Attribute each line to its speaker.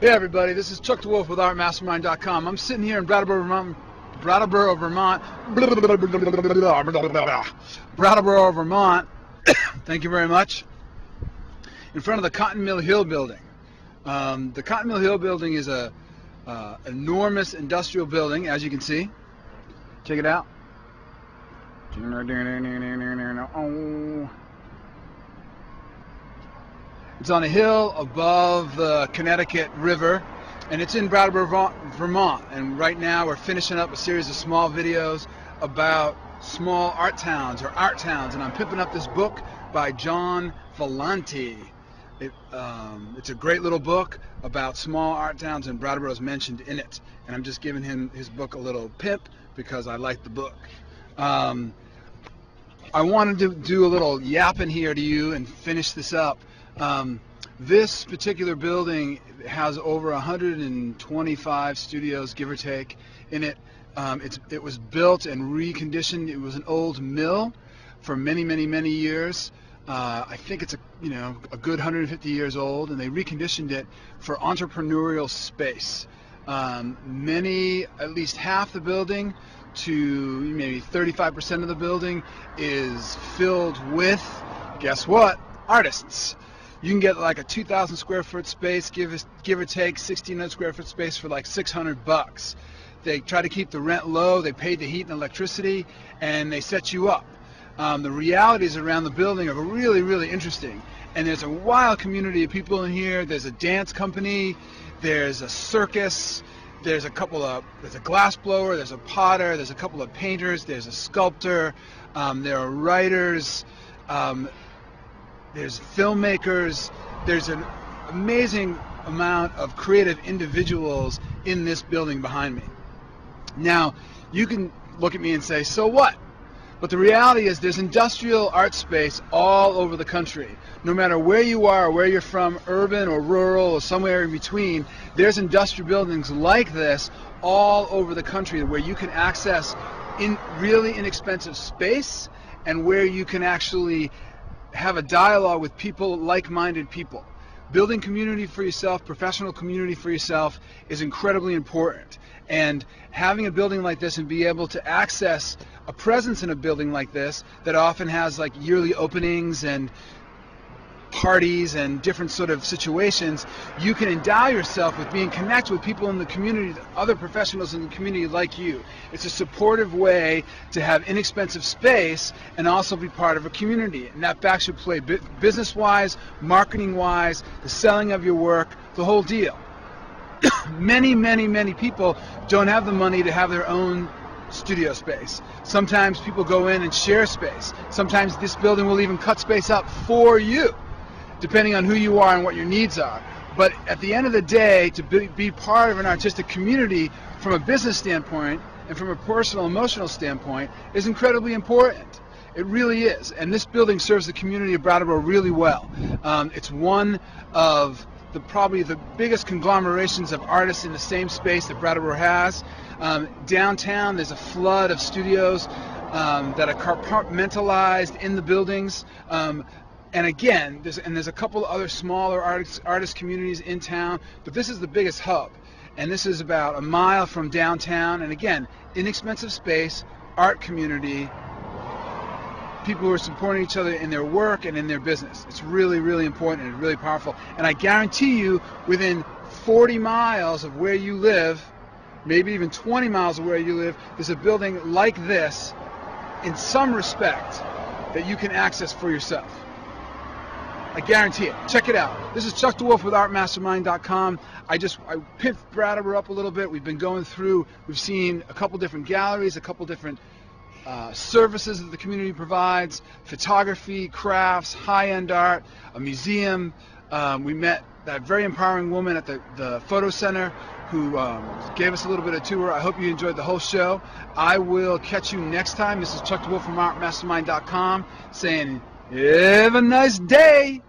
Speaker 1: Hey everybody, this is Chuck DeWolfe with ArtMastermind.com. I'm sitting here in Brattleboro, Vermont. Brattleboro, Vermont. Thank you very much. In front of the Cotton Mill Hill building. The Cotton Mill Hill building is a enormous industrial building, as you can see. Check it out. It's on a hill above the Connecticut River, and it's in Brattleboro, Vermont. And right now we're finishing up a series of small videos about small art towns, and I'm pimping up this book by John Valenti. It's a great little book about small art towns, and Brattleboro is mentioned in it. And I'm just giving him his book a little pimp because I like the book. I wanted to do a little yapping here to you and finish this up. This particular building has over 125 studios, give or take, in it. It was built and reconditioned. It was an old mill for many, many, many years. I think it's a good 150 years old, and they reconditioned it for entrepreneurial space. At least half the building to maybe 35% of the building is filled with, guess what, artists. You can get like a 2,000 square foot space, give or take 1,600 square foot space for like $600. They try to keep the rent low, they pay the heat and electricity, and they set you up. The realities around the building are really, really interesting. And there's a wild community of people in here. There's a dance company, there's a circus, there's a glass blower, there's a potter, there's a couple of painters, there's a sculptor, there are writers, there's filmmakers, there's an amazing amount of creative individuals in this building behind me. Now, you can look at me and say, so what? But the reality is there's industrial art space all over the country. No matter where you are or where you're from, urban or rural or somewhere in between, there's industrial buildings like this all over the country where you can access really inexpensive space and where you can actually have a dialogue with people, like-minded people. Building community for yourself, professional community for yourself is incredibly important. And having a building like this and be able to access a presence in a building like this that often has like yearly openings and parties and different sort of situations, you can endow yourself with being connected with people in the community, other professionals in the community like you. It's a supportive way to have inexpensive space and also be part of a community. And that back should play business-wise, marketing-wise, the selling of your work, the whole deal. Many, many, many people don't have the money to have their own studio space. Sometimes people go in and share space. Sometimes this building will even cut space up for you, depending on who you are and what your needs are. But at the end of the day, to be part of an artistic community from a business standpoint and from a personal, emotional standpoint is incredibly important. It really is. And this building serves the community of Brattleboro really well. It's one of probably the biggest conglomerations of artists in the same space that Brattleboro has. Downtown, there's a flood of studios that are compartmentalized in the buildings. And again, there's a couple other smaller artist communities in town, but this is the biggest hub. And this is about a mile from downtown. And again, inexpensive space, art community, people who are supporting each other in their work and in their business. It's really, really important and really powerful. And I guarantee you, within 40 miles of where you live, maybe even 20 miles of where you live, there's a building like this, in some respect, that you can access for yourself. I guarantee it. Check it out. This is Chuck DeWolfe with ArtMastermind.com. I pimped Brattleboro up a little bit. We've been going through, we've seen a couple different galleries, a couple different services that the community provides, photography, crafts, high-end art, a museum. We met that very empowering woman at the photo center who gave us a little bit of tour. I hope you enjoyed the whole show. I will catch you next time. This is Chuck DeWolfe from ArtMastermind.com saying, have a nice day.